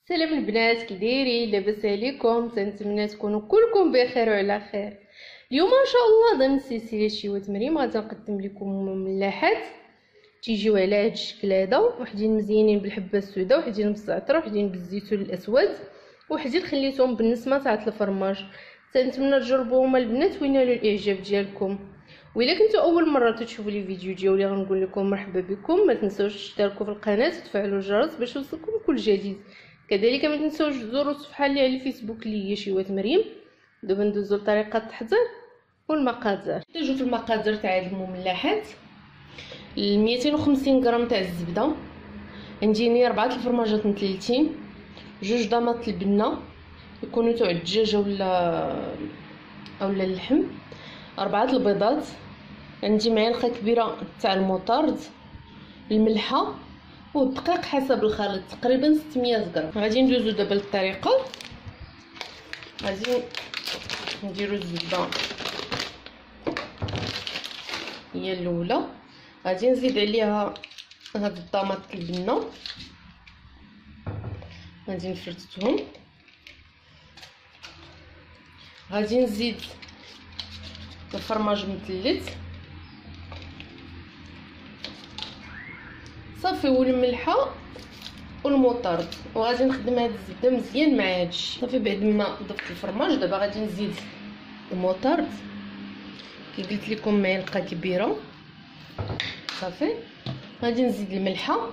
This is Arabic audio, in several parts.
سلام البنات، كي دايرين؟ لاباس عليكم؟ تنتمنى تكونوا كلكم بخير وعلى خير. اليوم ان شاء الله ضمن سلسله شيوات مريم غادي نقدم لكم مملحات تيجيو على هذا الشكل هذا، وحدين مزيانين بالحبه السوداء، وحدين بالزعتر، وحدين بالزيتون الاسود، وحدين خليتهم بالنسمه تاع الفرماج. تنتمنى تجربوهم البنات وينالوا الاعجاب ديالكم. وإلا كنتو اول مره تشوفوا لي فيديو ديالي غنقول لكم مرحبا بكم. ما تنساوش تشتركوا في القناه وتفعلوا الجرس باش يوصلكم كل جديد. كذلك ما تنساوش تزوروا الصفحه اللي على الفيسبوك اللي هي شيوات مريم. دابا ندوزو لطريقه التحضير والمقادير. نحتاجو في المقادير تاع هاد المملحات 250 غرام تاع الزبده، عندي 4 الفرماجات مثلثين، 2 ضمات البنه يكونوا تاع الدجاجه اولا اللحم، 4 البيضات، عندي معلقه كبيره تاع المطارد، الملحه والدقيق حسب الخليط تقريبا 600 غرام. غادي ندوزو دابا للطريقه. غادي نديرو الزبده هي الاولى، غادي نزيد عليها هاد الطماط البنه، غادي نفرتهم، غادي نزيد الفرماج مثلث صافي والملحه والمطرد، وغادي نخدم هاد الزبده مزيان مع هادشي. صافي بعد ما ضفت الفرماج دابا غادي نزيد المطرد كي قلت لكم معلقه كبيره. صافي غادي نزيد الملحه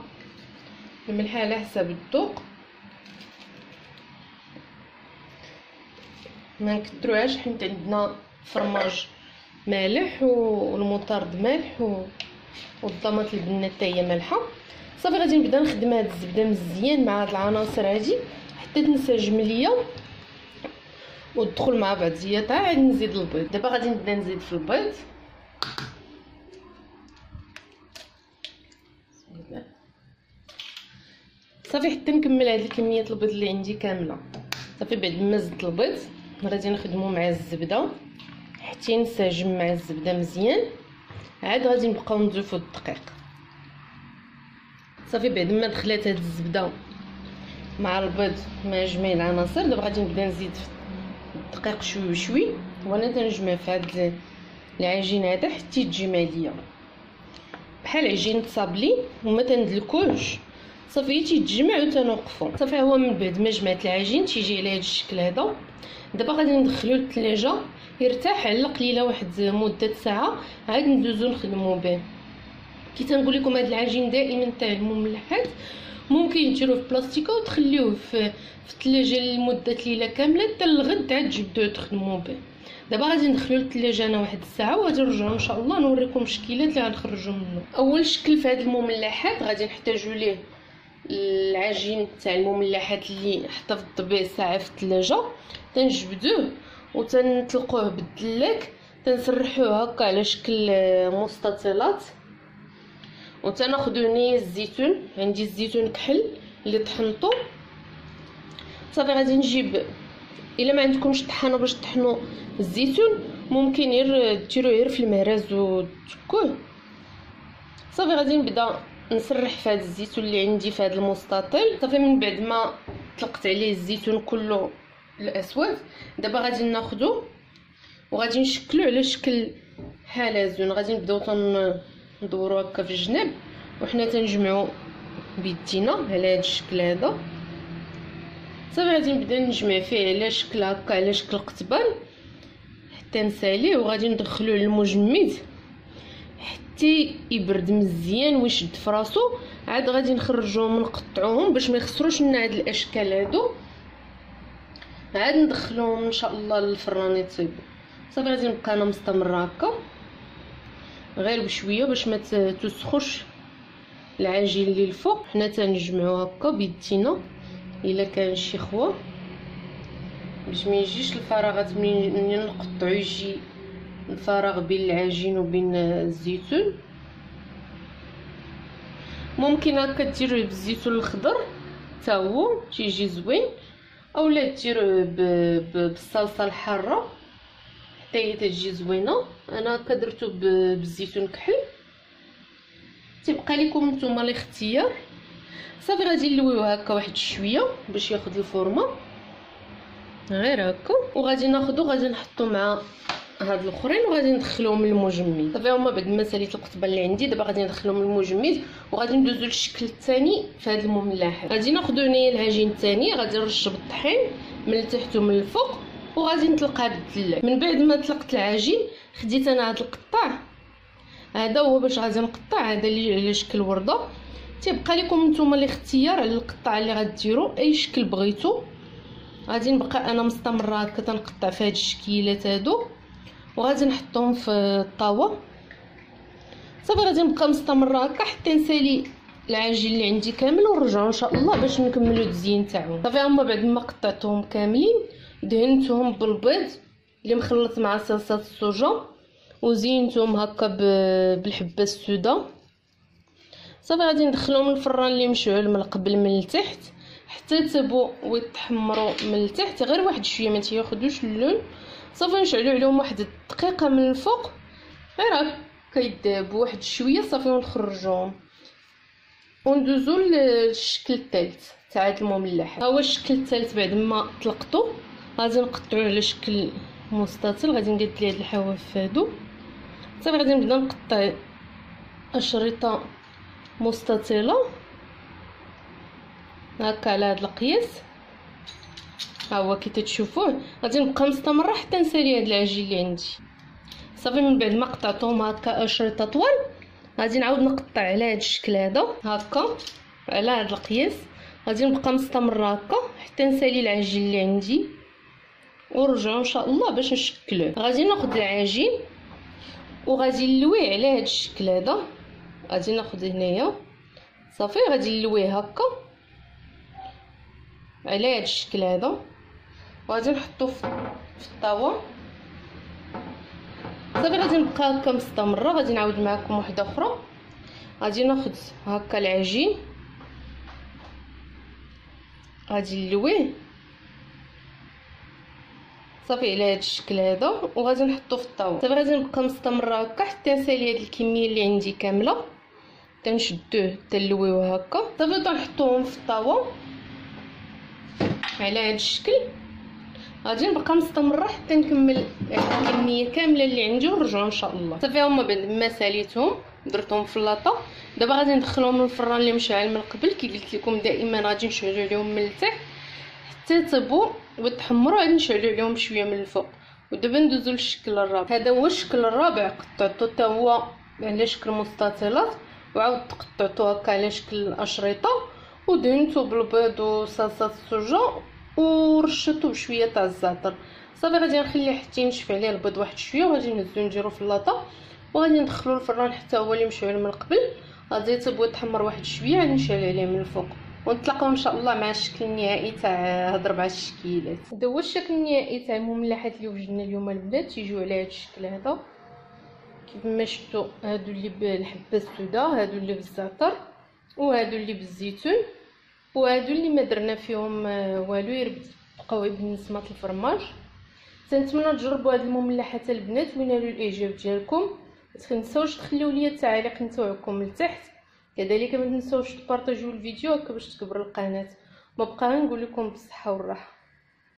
على حسب الذوق، ما نكثروهاش حيت عندنا فرماج مالح والمطرد مالح والطماط البنه حتى هي مالحه. صافي غادي نبدا نخدم هاد الزبده مزيان مع هاد العناصر هادي حتى تنسجم ليا وتدخل مع بعضياتها. عاد نزيد البيض. دابا غادي نبدا نزيد في البيض. صافي حتى نكمل هاد الكميه البيض اللي عندي كامله. صافي بعد ما زدت البيض غادي نخدمو مع الزبده حتى ينسجم مع الزبده مزيان. عاد غادي نبقاو نضيفو الدقيق. صافي بعد ما دخلات هاد الزبده مع البيض مع جميع العناصر دابا غادي نبدا نزيد الدقيق شوي بشوي، وانا تنجمع في هاد العجين هذا حتى يتجمع ليا بحال عجينه صابلي وما تندلكوش. صافي تيتجمع وتنوقفو. صافي هو من بعد ما جمعت العجين تيجي على هذا الشكل هذا. دابا غادي ندخلو للثلاجه يرتاح على القليله واحد مده ساعه، عاد ندوزو نخدمو به. كي تنقول لكم هذا العجين دائما تاع المملحات ممكن ديروه في بلاستيكه وتخليوه في الثلاجه لمده ليله كامله حتى الغد عاد تجبدوه تخدموا به. دابا غادي ندخلو للثلاجه انا واحد الساعه وغادي نرجعو ان شاء الله نوريكم الشكيلات اللي غنخرجوا منه. اول شكل في هذه المملحات غادي نحتاجو ليه العجين تاع المملحات اللي احتفظت به ساعه في الثلاجه، تنجبدوه وتنطلقوه بالدلاك، تنسرحوه هكا على شكل مستطيلات، وتناخذوا نيه الزيتون. عندي الزيتون كحل اللي طحنته. صافي غادي نجيب، الا ما عندكمش طحانه باش تطحنوا الزيتون ممكن ديروه غير في المهراز وتكوه. صافي غادي نبدا نسرح في هذا الزيتون اللي عندي في هذا المستطيل. صافي من بعد ما طلقت عليه الزيتون كله الاسود دابا غادي ناخذو وغادي نشكلو على شكل حلزون. غادي نبداو ندورو هكا في الجناب وحنا تنجمعو بيدينا على هذا الشكل هذا. صافي غادي نبدا نجمع فيه على شكل هكا على شكل قطبان حتى نساليه، وغادي ندخلو للمجمد حتى يبرد مزيان ويشد فراسو. عاد غادي نخرجوهم ونقطعوهم باش ما يخسروش لنا هاد الاشكال هادو، عاد ندخلوهم ان شاء الله للفران يطيبوا. صافي غادي نبقى انا مستمره هكا غير بشويه باش ما تسخش العجين اللي الفوق. حنا تنجمعو هكا بيدينا الا كان شي خوا باش ما يجيش الفراغات منين نقطعو يجي الفراغ بين العجين وبين الزيتون. ممكن هكا ديروه بالزيتون الخضر حتى هو تيجي زوين، اولا ديروه بالصلصه الحاره حتى هي تجي زوينه. انا هكا درتو بالزيتون كحل. تيبقى لكم نتوما الاختيار. صافي غادي نلويوه هكا واحد شويه باش ياخذ الفورمه غير هكا، وغادي ناخذو غادي نحطو مع هاد الاخرين وغادي ندخلوهم للمجمد. صافي هما بعد ما ساليت القطبه اللي عندي دابا غادي ندخلوهم للمجمد وغادي ندوزو للشكل الثاني في هاد المملحه. غادي ناخذ هنايا العجين الثاني غادي نرش بالطحين من التحت ومن الفوق وغادي نطلقها بالدلع. من بعد ما طلقت العجين خديت انا هاد القطاع هذا هو باش غادي نقطع هذا اللي على شكل ورده. تيبقى لكم نتوما الاختيار على القطاع اللي غديروا اي شكل بغيتو. غادي نبقى انا مستمره هكا تنقطع في هاد الشكيلات هادو وغادي نحطهم في الطاوه. صافي غادي نبقى مستمره هكا حتى نسالي العجين اللي عندي كامل ونرجعوا ان شاء الله باش نكملوا التزيين تاعهم. صافي هما بعد ما قطعتهم كاملين دهنتهم بالبيض اللي مخلط مع صلصه الصوجا وزينتهم هكا بالحبه السوداء. صافي غادي ندخلهم للفران اللي مشعول من قبل من التحت حتى يطيبوا ويتحمروا من التحت غير واحد شويه ما تياخذوش اللون. صافي نشعلوا عليهم واحد الدقيقه من الفوق غير هكا يذابوا واحد شويه. صافي ونخرجوهم وندوزو للشكل الثالث تاع هاد المملح. ها هو الشكل الثالث بعد ما طلقتو غادي نقطعوه على شكل مستطيل. غادي نقاد ليه هاد الحواف هادو. صافي غادي نبدا نقطع اشرطه مستطيله هكا على هاد القياس. ها هو كي تتشوفوه غادي نبقى مستمره حتى نسالي هاد العجين اللي عندي. صافي من بعد ما قطعتهم هكا اشرطه طوال غادي نعاود نقطع على هاد الشكل هذا هكا على هاد القياس. غادي نبقى مستمره هكا حتى نسالي العجين اللي عندي ونرجعوا ان شاء الله باش نشكلوه. غادي ناخذ العجين وغادي نلويه على هاد الشكل هذا. غادي ناخذ هنايا صافي غادي نلويه هكا على هاد الشكل هذا وغادي نحطو في الطاوه. صافي غادي نبقى هكا مستمره. غادي نعاود معكم واحده اخرى. غادي ناخذ هكا العجين غادي نلويه صافي على هاد الشكل هذا وغادي نحطو في الطاوه. صافي غادي نبقى مستمره هكا حتى نسالي هاد الكميه اللي عندي كامله تنشدوه تنلويوه هكا. صافي تنحطوهم في الطاوه على هاد الشكل. غادي نبقى مستمره حتى نكمل الكميه كامله اللي عندي ونرجعوا ان شاء الله. صافي هما بعد ما ساليتهم درتهم في اللاطه. دابا غادي ندخلهم للفران اللي مشعل من قبل. كي قلت لكم دائما غادي نشعلوا عليهم من التحت حتى يطيبوا ويتحمروا. غادي نشعلوا عليهم شويه من الفوق. ودابا ندوزو للشكل الرابع. هذا هو الشكل الرابع قطعته حتى هو على شكل مستطيلات وعاود قطعته هكا على شكل اشرطه ودهنته بالبيض وصلصه الصوجا ورشته بشويه تاع الزعتر. صافي غادي نخليه حتى ينشف عليه البيض واحد شويه وغادي نهزو نديرو في اللاطه وغادي ندخلو الفران حتى هو اللي مشعل من قبل. غادي يطيب ويتحمر واحد شويه غادي نشعل عليه من الفوق ونتلاقاو ان شاء الله مع الشكل النهائي تاع هاد 4 الشكيلات. هذا هو الشكل النهائي تاع المملحات اللي وجدنا اليوم البنات. تيجيو على هاد الشكل هذا كيف ما شفتوا. هادو اللي بالحبه السوداء هادو اللي بالزعتر وهادو اللي بالزيتون وهادو اللي ما درنا فيهم والو بقاو بالنسمه الفرماج. تنتمنى تجربوا هاد المملحات البنات وينالوا الاعجاب ديالكم. ما تنساوش تخليو لي التعاليق نتاعكم لتحت. كذلك ما تنساوش تبارطاجيو الفيديو هكا باش تكبر القناه. ما بقى نقول لكم بالصحه والراحه.